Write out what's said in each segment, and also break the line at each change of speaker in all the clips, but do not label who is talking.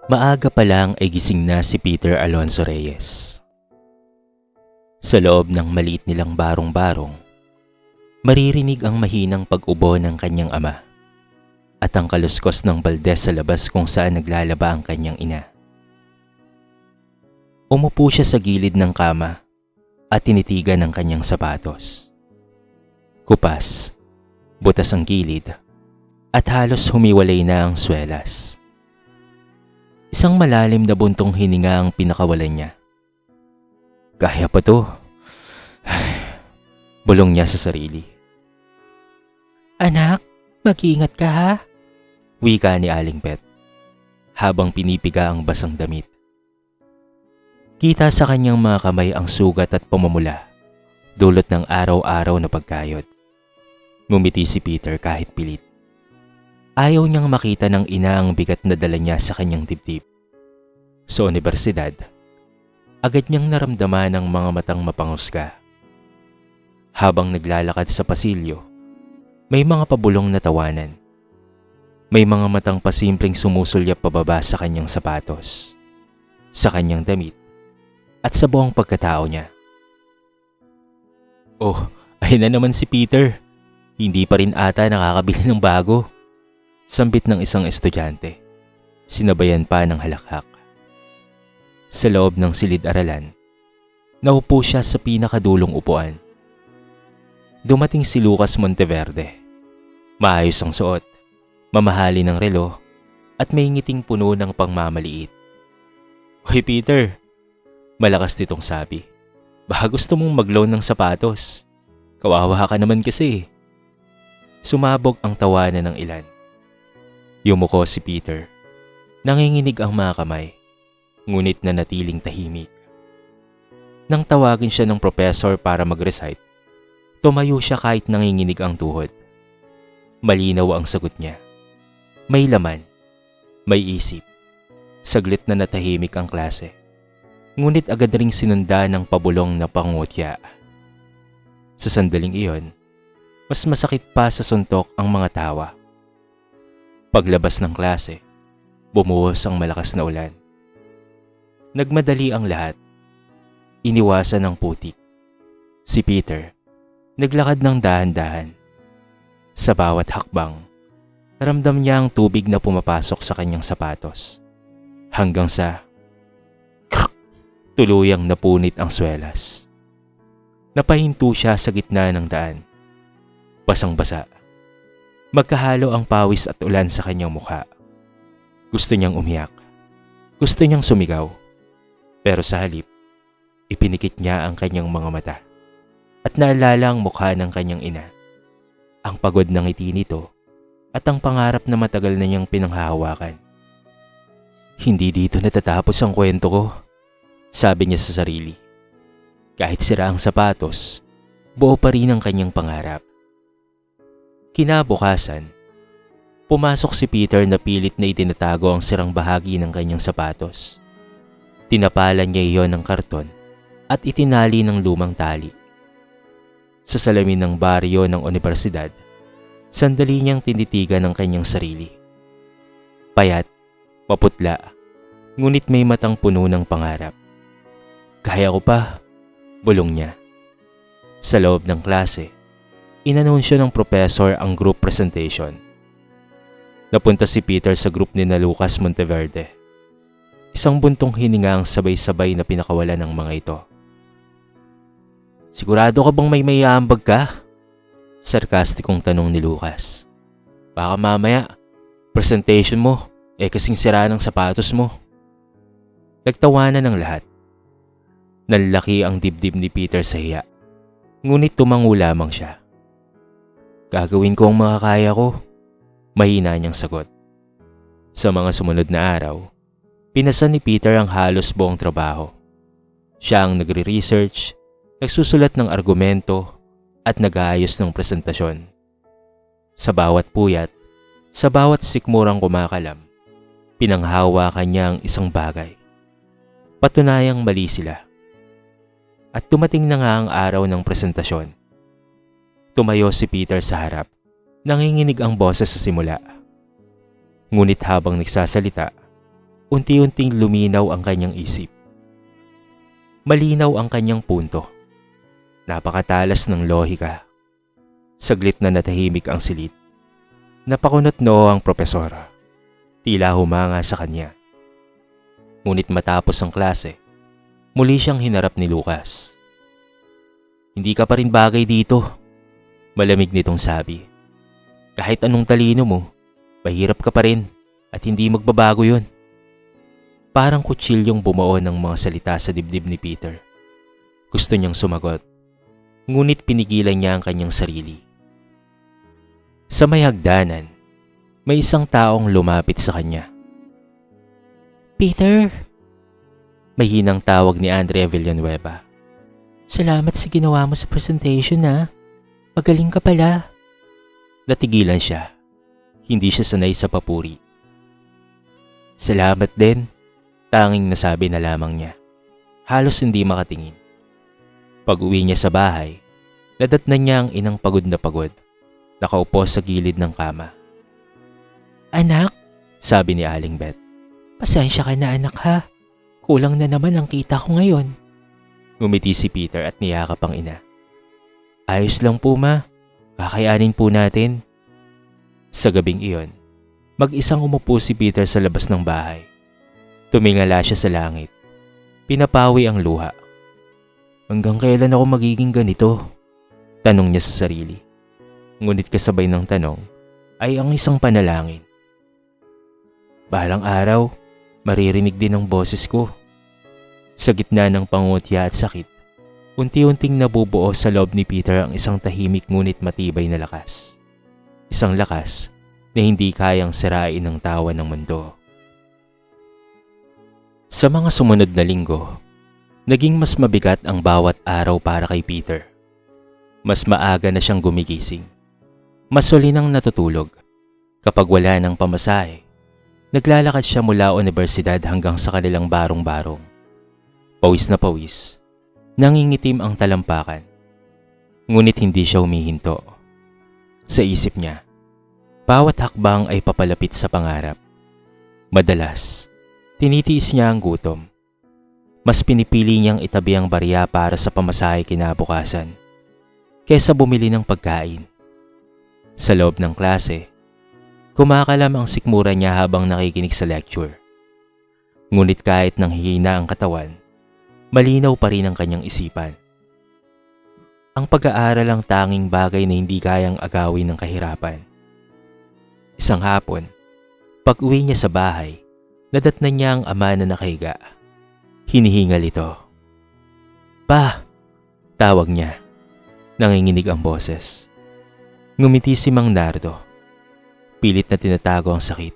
Maaga pa lang ay gising na si Peter Alonso Reyes. Sa loob ng maliit nilang barong-barong, maririnig ang mahinang pag-ubo ng kanyang ama at ang kaluskos ng balde sa labas kung saan naglalaba ang kanyang ina. Umupo siya sa gilid ng kama at tinitigan ang kanyang sapatos. Kupas, butas ang gilid at halos humiwalay na ang swelas. Isang malalim na buntong hininga ang pinakawalan niya. Kaya pa to. Bulong niya sa sarili. Anak, mag-iingat ka ha? Wika ni Aling Bet habang pinipiga ang basang damit. Kita sa kanyang mga kamay ang sugat at pamumula, dulot ng araw-araw na pagkayod. Ngumiti si Peter kahit pilit. Ayaw niyang makita ng ina ang bigat na dala niya sa kanyang dibdib. Sa unibersidad, agad niyang naramdaman ang mga matang mapangusga. Habang naglalakad sa pasilyo, may mga pabulong na tawanan. May mga matang pasimpleng sumusulyap pababa sa kanyang sapatos, sa kanyang damit, at sa buong pagkatao niya. Oh, ayun na naman si Peter. Hindi pa rin ata nakakabili ng bago. Sambit ng isang estudyante, sinabayan pa ng halakhak. Sa loob ng silid-aralan, naupo siya sa pinakadulong upuan. Dumating si Lucas Monteverde. Maayos ang suot, mamahali ng relo, at may ngiting puno ng pangmamaliit. Hoy Peter, malakas nitong sabi. Baka gusto mong mag-loan ng sapatos. Kawawa ka naman kasi. Sumabog ang tawanan ng ilan. Yumuko si Peter. Nanginginig ang mga kamay, ngunit nanatiling tahimik. Nang tawagin siya ng professor para mag-recite, tumayo siya kahit nanginginig ang tuhod. Malinaw ang sagot niya. May laman, may isip. Saglit na natahimik ang klase, ngunit agad ring sinunda ng pabulong na pangungutya. Sa sandaling iyon, mas masakit pa sa suntok ang mga tawa. Paglabas ng klase, bumuhos ang malakas na ulan. Nagmadali ang lahat. Iniwasan ang putik. Si Peter, naglakad ng dahan-dahan. Sa bawat hakbang, ramdam niya ang tubig na pumapasok sa kanyang sapatos. Hanggang sa tuluyang napunit ang swelas. Napahinto siya sa gitna ng daan. Basang-basa. Magkahalo ang pawis at ulan sa kanyang mukha. Gusto niyang umiyak. Gusto niyang sumigaw. Pero sa halip, ipinikit niya ang kanyang mga mata. At naalala ang mukha ng kanyang ina. Ang pagod ng ngiti nito at ang pangarap na matagal na niyang pinanghahawakan. Hindi dito natatapos ang kwento ko, sabi niya sa sarili. Kahit sira ang sapatos, buo pa rin ang kanyang pangarap. Kinabukasan, pumasok si Peter na pilit na itinatago ang sirang bahagi ng kanyang sapatos. Tinapalan niya iyon ng karton at itinali ng lumang tali. Sa salamin ng baryo ng unibersidad, sandali niyang tinitigan ang kanyang sarili. Payat, maputla, ngunit may matang puno ng pangarap. Kaya ko pa, bulong niya. Sa loob ng klase, inanunsyo ng professor ang group presentation. Napunta si Peter sa group ni na Lucas Monteverde. Isang buntong hininga ang sabay-sabay na pinakawalan ng mga ito. Sigurado ka bang may ambag ka? Sarkastikong tanong ni Lucas. Baka mamaya, presentation mo, kasing sira ng sapatos mo. Nagtawanan ng lahat. Nalaki ang dibdib ni Peter sa hiya. Ngunit tumango lamang siya. Gagawin ko ang makakaya ko, mahina niyang sagot. Sa mga sumunod na araw, pinasa ni Peter ang halos buong trabaho. Siya ang nagre-research, nagsusulat ng argumento at nag-aayos ng presentasyon. Sa bawat puyat, sa bawat sikmurang kumakalam, pinanghawakan niya ang isang bagay. Patunayang mali sila. At dumating na nga ang araw ng presentasyon. Tumayo si Peter sa harap. Nanginginig ang boses sa simula. Ngunit habang nagsasalita, unti-unting luminaw ang kanyang isip. Malinaw ang kanyang punto. Napakatalas ng lohika. Saglit na natahimik ang silid. Napakunot noo ang propesor. Tila humanga sa kanya. Ngunit matapos ang klase, muli siyang hinarap ni Lucas. "Hindi ka pa rin bagay dito," malamig nitong sabi. "Kahit anong talino mo, mahirap ka pa rin at hindi magbabago yun." Parang kutsilyong bumuo ng mga salita sa dibdib ni Peter. Gusto niyang sumagot, ngunit pinigilan niya ang kanyang sarili. Sa may hagdanan, may isang taong lumapit sa kanya.
"Peter!"
Mahinang tawag ni Andrea Villanueva.
"Salamat sa ginawa mo sa presentation ha. Magaling ka pala."
Natigilan siya. Hindi siya sanay sa papuri. "Salamat din," tanging nasabi na lamang niya. Halos hindi makatingin. Pag-uwi niya sa bahay, nadatnan niya ang inang pagod na pagod. Nakaupo sa gilid ng kama.
"Anak,"
sabi ni Aling Beth.
"Pasensya ka na anak ha. Kulang na naman ang kita ko ngayon."
Ngumiti si Peter at niyakap ang ina. "Ayos lang po ma. Kakayanin po natin." Sa gabing iyon, mag-isang umupo si Peter sa labas ng bahay. Tumingala siya sa langit. Pinapawi ang luha. "Hanggang kailan ako magiging ganito?" tanong niya sa sarili. Ngunit kasabay ng tanong ay ang isang panalangin. "Balang araw, maririnig din ang boses ko." Sa gitna ng pangungutya at sakit, unti-unting nabubuo sa loob ni Peter ang isang tahimik ngunit matibay na lakas. Isang lakas na hindi kayang sirain ng tawa ng mundo. Sa mga sumunod na linggo, naging mas mabigat ang bawat araw para kay Peter. Mas maaga na siyang gumigising. Mas huli nang natutulog. Kapag wala ng pamasahe, naglalakad siya mula universidad hanggang sa kanilang barong-barong. Pawis na pawis, nangingitim ang talampakan. Ngunit hindi siya humihinto. Sa isip niya, bawat hakbang ay papalapit sa pangarap. Madalas, tinitiis niya ang gutom. Mas pinipili niyang itabi ang barya para sa pamasahe kinabukasan kesa bumili ng pagkain. Sa loob ng klase, kumakalam ang sikmura niya habang nakikinig sa lecture. Ngunit kahit nanghihina ang katawan, malinaw pa rin ang kanyang isipan. Ang pag-aaral ang tanging bagay na hindi kayang agawin ng kahirapan. Isang hapon, pag-uwi niya sa bahay, nadatnan niya ang ama na nakahiga. Hinihingal ito. "Pa!" tawag niya. Nanginginig ang boses. Ngumiti si Mang Nardo. Pilit na tinatago ang sakit.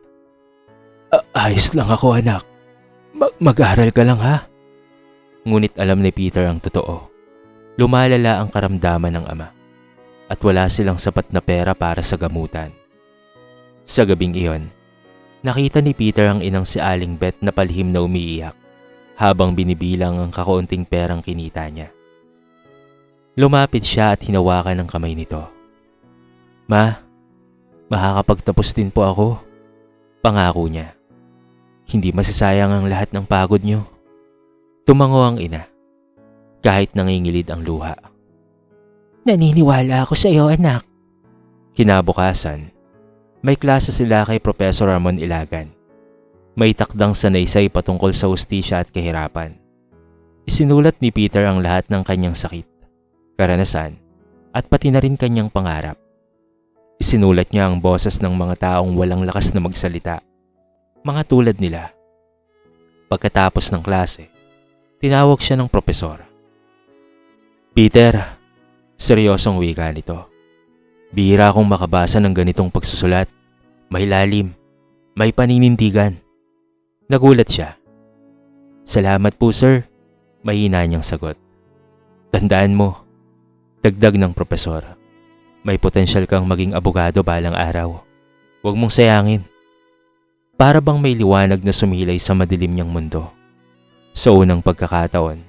Ayos lang ako anak. Mag-aral ka lang ha." Ngunit alam ni Peter ang totoo. Lumalala ang karamdaman ng ama at wala silang sapat na pera para sa gamutan. Sa gabing iyon, nakita ni Peter ang inang si Aling Beth na palihim na umiiyak habang binibilang ang kakaunting perang kinita niya. Lumapit siya at hinawakan ang kamay nito. "Ma, makakapagtapos din po ako," pangako niya. "Hindi masasayang ang lahat ng pagod niyo." Tumango ang ina, kahit nangingilid ang luha.
"Naniniwala ako sa iyo anak."
Kinabukasan, may klase sila kay Professor Ramon Ilagan. May takdang sanaysay patungkol sa hustisya at kahirapan. Isinulat ni Peter ang lahat ng kanyang sakit, karanasan, at pati na rin kanyang pangarap. Isinulat niya ang boses ng mga taong walang lakas na magsalita, mga tulad nila. Pagkatapos ng klase, tinawag siya ng propesor. "Peter," seryosong wika nito. "Bihira akong makabasa ng ganitong pagsusulat. May lalim, may paninindigan." Nagulat siya. "Salamat po sir," mahina niyang sagot. "Tandaan mo," dagdag ng propesor, "may potensyal kang maging abogado balang araw. Huwag mong sayangin." Para bang may liwanag na sumilay sa madilim niyang mundo. Sa unang pagkakataon,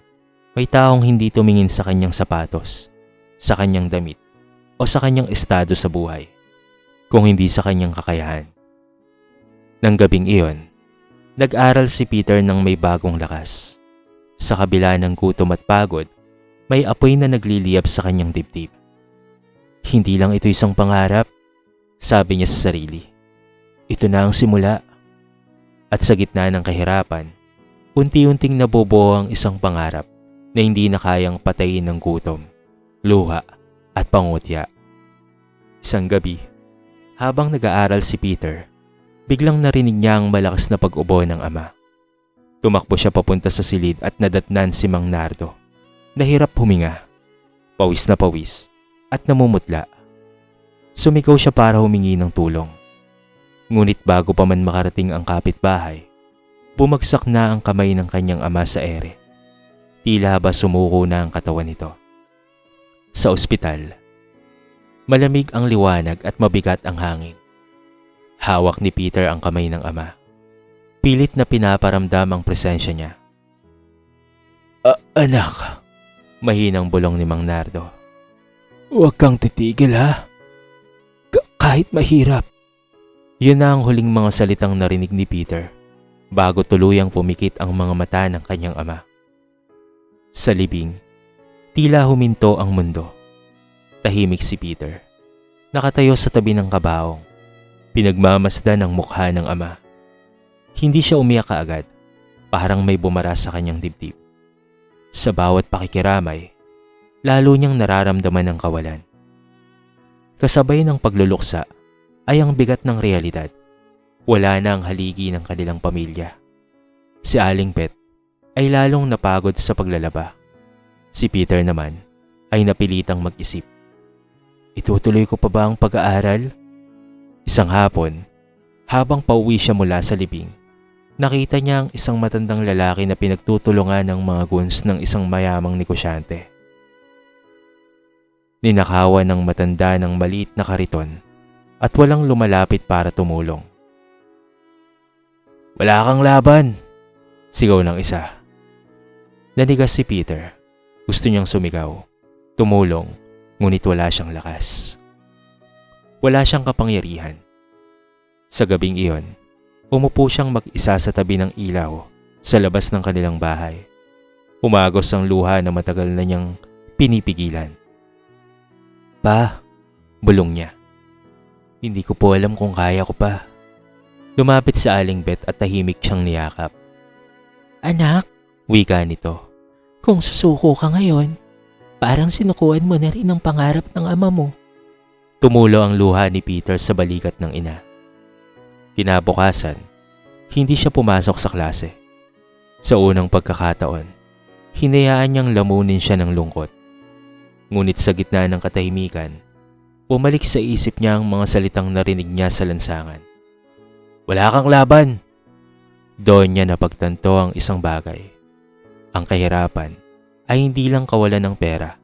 may taong hindi tumingin sa kanyang sapatos, sa kanyang damit, o sa kanyang estado sa buhay, kung hindi sa kanyang kakayahan. Nang gabing iyon, Nag-aral si Peter ng may bagong lakas. Sa kabila ng gutom at pagod, may apoy na nagliliyab sa kanyang dibdib. Hindi lang ito isang pangarap, sabi niya sa sarili. Ito na ang simula. At sa gitna ng kahirapan, unti-unting nabubuo ang isang pangarap na hindi na kayang patayin ng gutom, luha at pangutya. Isang gabi, habang nag-aaral si Peter, biglang narinig niya ang malakas na pag-ubo ng ama. Tumakbo siya papunta sa silid at nadatnan si Mang Nardo. Nahirap huminga, pawis na pawis at namumutla. Sumigaw siya para humingi ng tulong. Ngunit bago pa man makarating ang kapitbahay, bumagsak na ang kamay ng kanyang ama sa ere. Tila ba sumuko na ang katawan nito. Sa ospital, malamig ang liwanag at mabigat ang hangin. Hawak ni Peter ang kamay ng ama. Pilit na pinaparamdam ang presensya niya. Anak, mahinang bulong ni Mang Nardo. Huwag kang titigil ha. Kahit mahirap. Yun na ang huling mga salitang narinig ni Peter bago tuluyang pumikit ang mga mata ng kanyang ama. Sa libing, tila huminto ang mundo. Tahimik si Peter. Nakatayo sa tabi ng kabaong. Pinagmamasdan ang mukha ng ama. Hindi siya umiyak kaagad, parang may bumara sa kanyang dibdib. Sa bawat pakikiramay, lalo niyang nararamdaman ang kawalan. Kasabay ng pagluluksa ay ang bigat ng realidad. Wala na ang haligi ng kanilang pamilya. Si Aling Bet ay lalong napagod sa paglalaba. Si Peter naman ay napilitang mag-isip. Itutuloy ko pa ba ang pag-aaral? Isang hapon, habang pauwi siya mula sa libing, nakita niya ang isang matandang lalaki na pinagtutulungan ng mga goons ng isang mayamang negosyante. Ninakawan ng matanda ng maliit na kariton at walang lumalapit para tumulong. Wala kang laban, sigaw ng isa. Nanigas si Peter. Gusto niyang sumigaw, tumulong, ngunit wala siyang lakas. Wala siyang kapangyarihan. Sa gabing iyon, umupo siyang mag-isa sa tabi ng ilaw sa labas ng kanilang bahay. Umagos ang luha na matagal na niyang pinipigilan. Pa, bulong niya. Hindi ko po alam kung kaya ko pa. Lumapit sa Aling Bet at tahimik siyang niyakap.
Anak,
Wika nito.
kung susuko ka ngayon, parang sinukuan mo na rin ang pangarap ng ama mo.
Tumulo ang luha ni Peter sa balikat ng ina. Kinabukasan, hindi siya pumasok sa klase. Sa unang pagkakataon, hinayaan niyang lamunin siya ng lungkot. Ngunit sa gitna ng katahimikan, bumalik sa isip niya ang mga salitang narinig niya sa lansangan. Wala kang laban! Doon niya napagtanto ang isang bagay. Ang kahirapan ay hindi lang kawalan ng pera,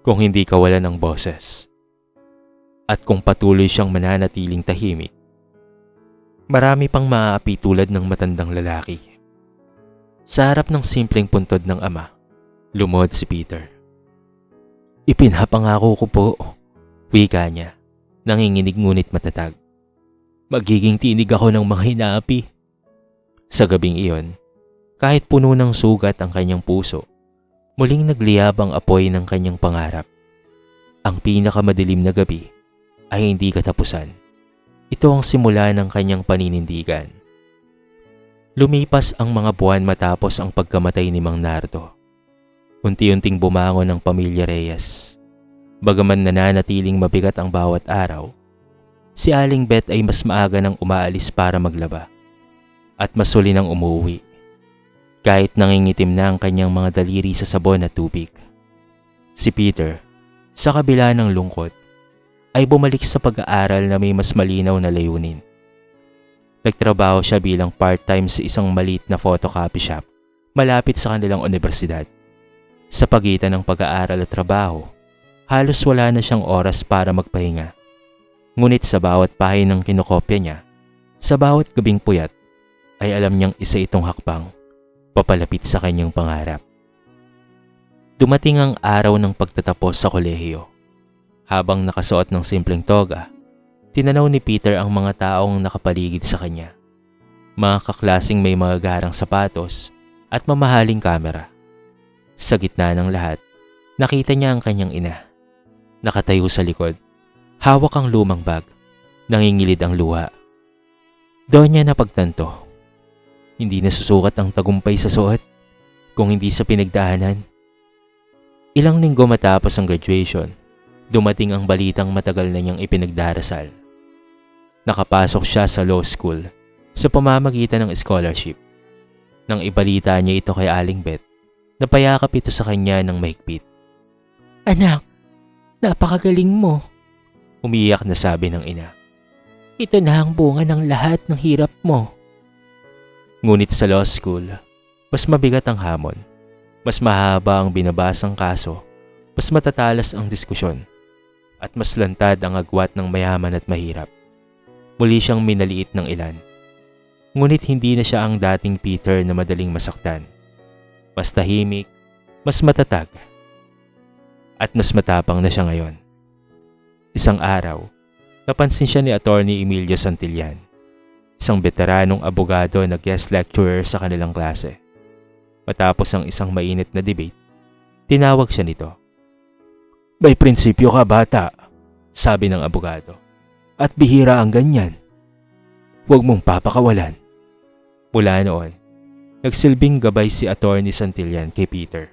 kung hindi kawalan ng boses. At kung patuloy siyang mananatiling tahimik, marami pang maaapi tulad ng matandang lalaki. Sa harap ng simpleng puntod ng ama, lumuhod si Peter. Ipinapangako ko po, wika niya, nanginginig ngunit matatag. Magiging tinig ako ng mga hinaapi. Sa gabing iyon, kahit puno ng sugat ang kanyang puso, muling nagliyab ang apoy ng kanyang pangarap. Ang pinakamadilim na gabi ay hindi katapusan. Ito ang simula ng kanyang paninindigan. Lumipas ang mga buwan matapos ang pagkamatay ni Mang Nardo. Unti-unting bumangon ang pamilya Reyes. Bagaman nananatiling mabigat ang bawat araw, si Aling Bet ay mas maaga nang umaalis para maglaba at mas huli nang umuwi. Kahit nangingitim na ang kanyang mga daliri sa sabon at tubig. Si Peter, sa kabila ng lungkot, ay bumalik sa pag-aaral na may mas malinaw na layunin. Nagtrabaho siya bilang part-time sa isang maliit na photocopy shop malapit sa kanilang universidad. Sa pagitan ng pag-aaral at trabaho, halos wala na siyang oras para magpahinga. Ngunit sa bawat pahinang kinokopya niya, sa bawat gabing puyat, ay alam niyang isa itong hakbang papalapit sa kanyang pangarap. Dumating ang araw ng pagtatapos sa kolehiyo. Habang nakasuot ng simpleng toga, tinanaw ni Peter ang mga taong nakapaligid sa kanya. mga kaklasing may mga garang sapatos at mamahaling kamera. Sa gitna ng lahat, nakita niya ang kanyang ina. Nakatayo sa likod, hawak ang lumang bag, nangingilid ang luha. Doon niya napagtanto. Hindi nasusukat ang tagumpay sa suot kung hindi sa pinagdaanan. Ilang linggo matapos ang graduation, dumating ang balitang matagal na niyang ipinagdarasal. Nakapasok siya sa law school sa pamamagitan ng scholarship. Nang ibalita niya ito kay Aling Beth, napayakap ito sa kanya ng mahigpit.
Anak, napakagaling mo.
Umiyak na sabi ng ina.
Ito na ang bunga ng lahat ng hirap mo.
Ngunit sa law school, mas mabigat ang hamon. Mas mahaba ang binabasang kaso, mas matatalas ang diskusyon, at mas lantad ang agwat ng mayaman at mahirap. Muli siyang minaliit ng ilan. Ngunit hindi na siya ang dating Peter na madaling masaktan. Mas tahimik, mas matatag, at mas matapang na siya ngayon. Isang araw, napansin siya ni Attorney Emilio Santillan, isang veteranong abogado na guest lecturer sa kanilang klase. Matapos ang isang mainit na debate, tinawag siya nito. May prinsipyo ka, bata, sabi ng abogado, at bihira ang ganyan. Huwag mong papakawalan. Mula noon, nagsilbing gabay si Attorney Santillan kay Peter,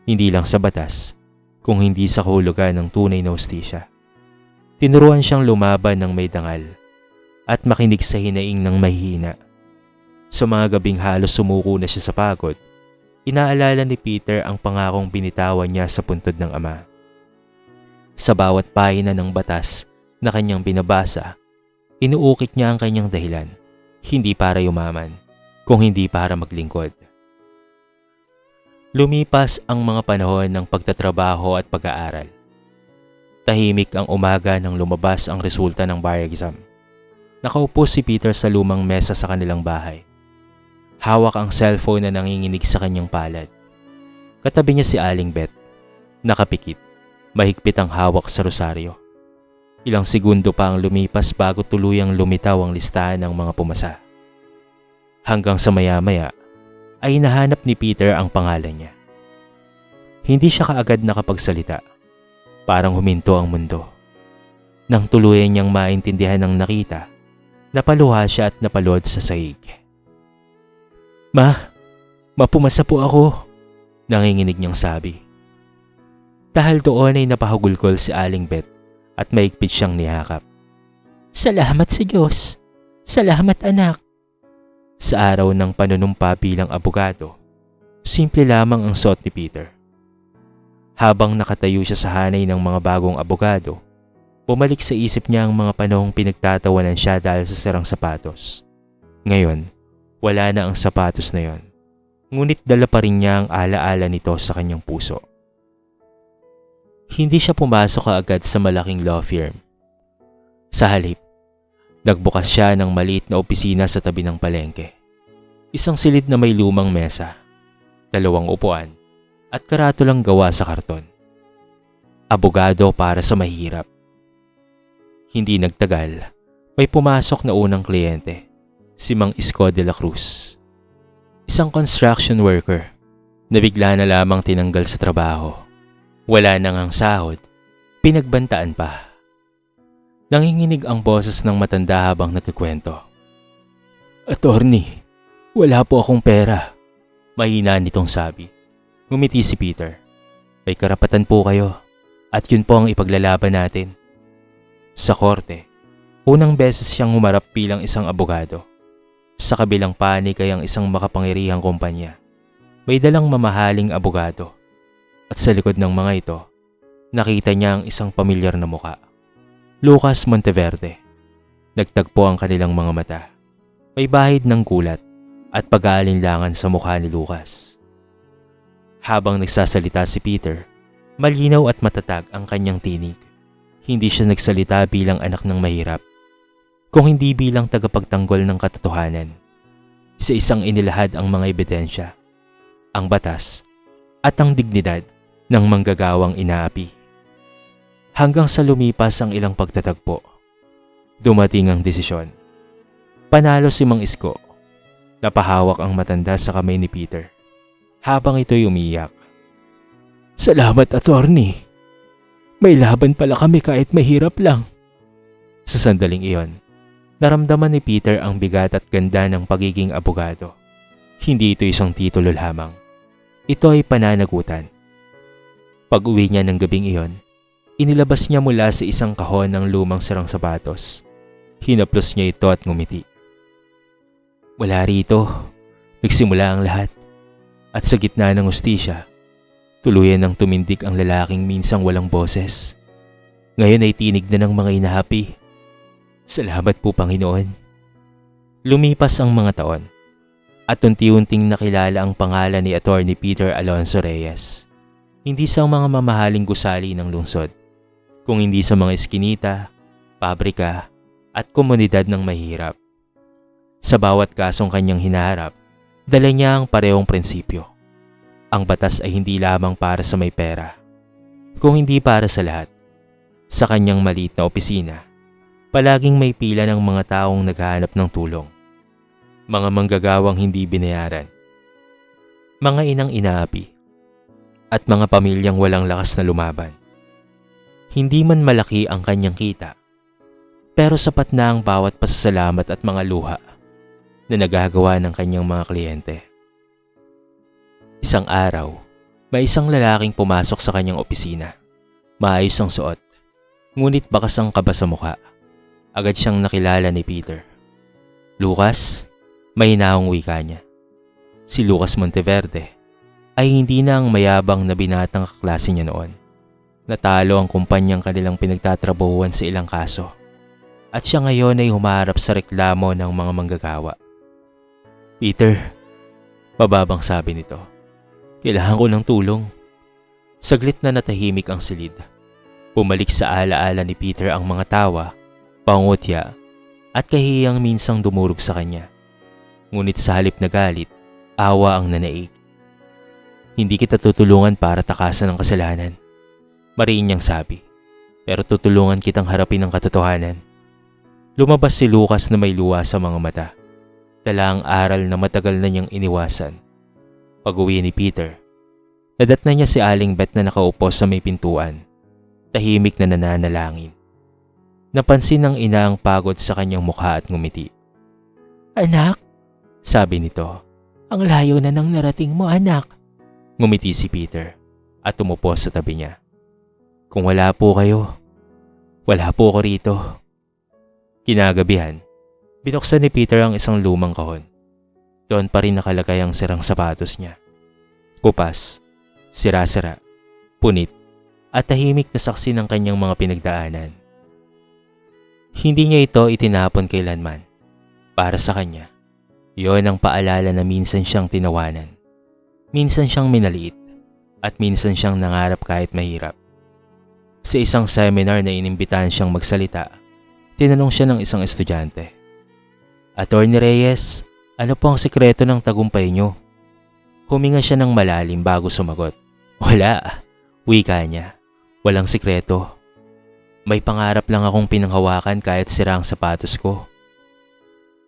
hindi lang sa batas, kung hindi sa kahulugan ng tunay na hustisya. Tinuruan siyang lumaban ng may dangal at makinig sa hinaing ng mahihina. Sa mga gabing halos sumuko na siya sa pagod, inaalala ni Peter ang pangakong binitawan niya sa puntod ng ama. Sa bawat pahina ng batas na kanyang binabasa, inuukit niya ang kanyang dahilan, hindi para yumaman, kung hindi para maglingkod. Lumipas ang mga panahon ng pagtatrabaho at pag-aaral. Tahimik ang umaga nang lumabas ang resulta ng bar exam. Nakaupo si Peter sa lumang mesa sa kanilang bahay. Hawak ang cellphone na nanginginig sa kanyang palad. Katabi niya si Aling Beth. Nakapikit, mahigpit ang hawak sa rosaryo. Ilang segundo pa ang lumipas bago tuluyang lumitaw ang listahan ng mga pumasa. Hanggang sa maya-maya ay nahanap ni Peter ang pangalan niya. Hindi siya kaagad nakapagsalita. Parang huminto ang mundo. Nang tuluyan niyang maintindihan ng nakita, napaluha siya at napalod sa sahig. Mapumasa po ako, nanginginig niyang sabi. Dahil doon ay napahugulkol si Aling Beth at maigpit siyang niyakap.
Salamat sa Diyos. Salamat, anak.
Sa araw ng panunumpa bilang abogado, simple lamang ang suot ni Peter. Habang nakatayo siya sa hanay ng mga bagong abogado, bumalik sa isip niya ang mga panahong pinagtatawanan siya dahil sa sirang sapatos. Ngayon, wala na ang sapatos na yon. Ngunit dala pa rin niya ang alaala nito sa kanyang puso. Hindi siya pumasok kaagad sa malaking law firm. Sa halip, nagbukas siya ng maliit na opisina sa tabi ng palengke. Isang silid na may lumang mesa, 2 upuan, at karatulang gawa sa karton. Abogado para sa mahirap. Hindi nagtagal, may pumasok na unang kliyente, si Mang Isko de la Cruz. Isang construction worker na bigla na lamang tinanggal sa trabaho. Wala nang ang sahod, pinagbantaan pa. Nanginginig ang boses ng matanda habang nagkikwento. Attorney, wala po akong pera. Mahina nitong sabi. Ngumiti si Peter. May karapatan po kayo at yun po ang ipaglalaban natin. Sa korte, unang beses siyang humarap bilang isang abogado. Sa kabilang panig ay ang isang makapangirihang kumpanya. May dalang mamahaling abogado. At sa likod ng mga ito, nakita niya ang isang pamilyar na muka. Lucas Monteverde. Nagtagpo ang kanilang mga mata. May bahid ng gulat at pag-aalinlangan sa mukha ni Lucas. Habang nagsasalita si Peter, malinaw at matatag ang kanyang tinig. Hindi siya nagsalita bilang anak ng mahirap, kung hindi bilang tagapagtanggol ng katotohanan. Sa isang inilahad ang mga ebidensya, ang batas, at ang dignidad ng manggagawang inaapi. Hanggang sa lumipas ang ilang pagtatagpo, dumating ang desisyon. Panalo si Mang Isko Napahawak ang matanda sa kamay ni Peter habang ito'y umiyak.
Salamat, attorney. May laban pala kami kahit mahirap lang.
Sa sandaling iyon, naramdaman ni Peter ang bigat at ganda ng pagiging abogado. Hindi ito isang titulo lamang. Ito ay pananagutan. Pag-uwi niya ng gabing iyon, inilabas niya mula sa isang kahon ng lumang sirang sapatos. Hinaplos niya ito at ngumiti. Mula rito, nagsimula ang lahat. At sa gitna ng hustisya, tuluyan ng tumindig ang lalaking minsang walang boses. Ngayon ay tinig na ng mga inahapi. Salamat po, Panginoon. Lumipas ang mga taon at unti-unting nakilala ang pangalan ni Attorney Peter Alonso Reyes. Hindi sa mga mamahaling gusali ng lungsod, kung hindi sa mga eskinita, pabrika at komunidad ng mahirap. Sa bawat kasong kanyang hinaharap, dala niya ang parehong prinsipyo. Ang batas ay hindi lamang para sa may pera, kung hindi para sa lahat. Sa kanyang maliit na opisina, palaging may pila ng mga taong naghahanap ng tulong. Mga manggagawang hindi binayaran, mga inang inaapi, at mga pamilyang walang lakas na lumaban. Hindi man malaki ang kanyang kita, pero sapat na ang bawat pasasalamat at mga luha na nagagawa ng kanyang mga kliyente. Isang araw, may isang lalaking pumasok sa kanyang opisina. Maayos ang suot, ngunit bakas ang kaba sa mukha. Agad siyang nakilala ni Peter. Lucas, may hinahong wika niya. Si Lucas Monteverde ay hindi na ang mayabang na binatang kaklase niya noon. Natalo ang kumpanyang kanilang pinagtatrabahuan sa ilang kaso. At siya ngayon ay humarap sa reklamo ng mga manggagawa. Peter, mababang sabi nito. Kailangan ko ng tulong. Saglit na natahimik ang silid. Bumalik sa alaala ni Peter ang mga tawa, pangutya, at kahiyang minsang dumurog sa kanya. Ngunit sa halip na galit, awa ang nanaig. Hindi kita tutulungan para takasan ang kasalanan. Mariin niyang sabi, pero tutulungan kitang harapin ang katotohanan. Lumabas si Lucas na may luha sa mga mata. Dala ang aral na matagal na niyang iniwasan. Pag-uwi ni Peter, nadatna niya si Aling Beth na nakaupo sa may pintuan. Tahimik na nananalangin. Napansin ng ina ang pagod sa kanyang mukha at ngumiti.
Anak,
sabi nito.
ang layo na nang narating mo, anak.
Ngumiti si Peter at umupo sa tabi niya. Kung wala po kayo, wala po ako rito. Kinagabihan, binuksan ni Peter ang isang lumang kahon. Doon pa rin nakalagay ang sirang sapatos niya. Kupas, sira-sira, punit, at tahimik na saksi ng kanyang mga pinagdaanan. Hindi niya ito itinapon kailanman. Para sa kanya, yon ang paalala na minsan siyang tinawanan. Minsan siyang minaliit, at minsan siyang nangarap kahit mahirap. Sa isang seminar na inimbitahan siyang magsalita, tinanong siya ng isang estudyante. Attorney Reyes, ano po ang sikreto ng tagumpay niyo? Huminga siya ng malalim bago sumagot. Wala, wika niya. Walang sikreto. May pangarap lang akong pinanghawakan kahit sira ang sapatos ko.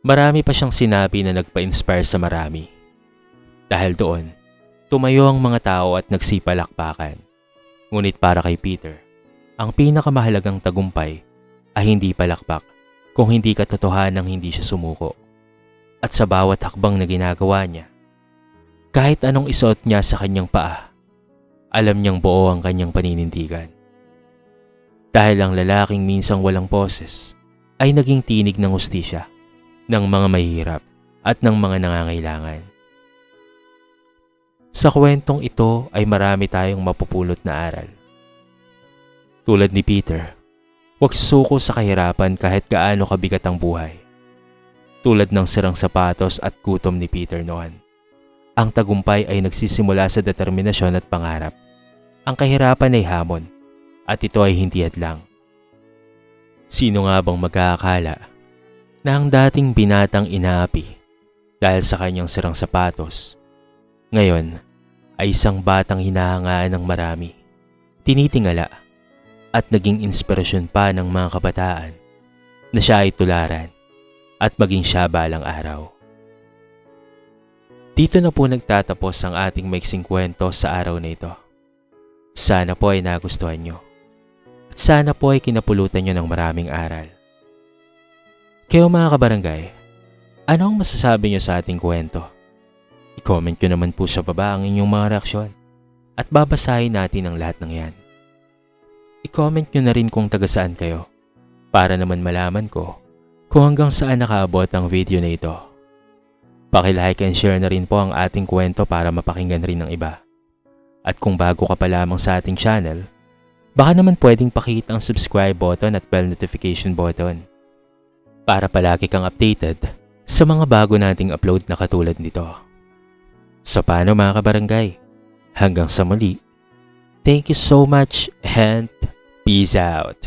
Marami pa siyang sinabi na nagpa-inspire sa marami. Dahil doon, tumayo ang mga tao at nagsipalakpakan. Ngunit para kay Peter, ang pinakamahalagang tagumpay ay hindi palakpak kung hindi katotohanang hindi siya sumuko. At sa bawat hakbang na ginagawa niya, kahit anong isuot niya sa kanyang paa, alam niyang buo ang kanyang paninindigan. Dahil ang lalaking minsang walang boses ay naging tinig ng hustisya, ng mga mahihirap at ng mga nangangailangan. Sa kwentong ito ay marami tayong mapupulot na aral. Tulad ni Peter, huwag susuko sa kahirapan kahit gaano kabigat ang buhay. Tulad ng sirang sapatos at gutom ni Peter noon, ang tagumpay ay nagsisimula sa determinasyon at pangarap. Ang kahirapan ay hamon, at ito ay hindi hadlang. Sino nga bang mag-aakala na ang dating binatang inaapi dahil sa kanyang sirang sapatos, ngayon ay isang batang hinahangaan ng marami, tinitingala at naging inspirasyon pa ng mga kabataan na siya ay tularan at maging siya balang araw. Dito na po nagtatapos ang ating maiksing kwento sa araw na ito. Sana po ay nagustuhan nyo. At sana po ay kinapulutan nyo ng maraming aral. Kayo mga kabarangay, ano ang masasabi nyo sa ating kwento? I-comment nyo naman po sa baba ang inyong mga reaksyon at babasahin natin ang lahat ng yan. I-comment nyo na rin kung taga saan kayo para naman malaman ko kung hanggang saan nakaabot ang video na ito. Paki-like and share na rin po ang ating kwento para mapakinggan rin ng iba. At kung bago ka pa lamang sa ating channel, baka naman pwedeng pakihit ang subscribe button at bell notification button para palagi kang updated sa mga bago nating upload na katulad nito. So paano mga kabarangay? Hanggang sa muli, thank you so much and peace out!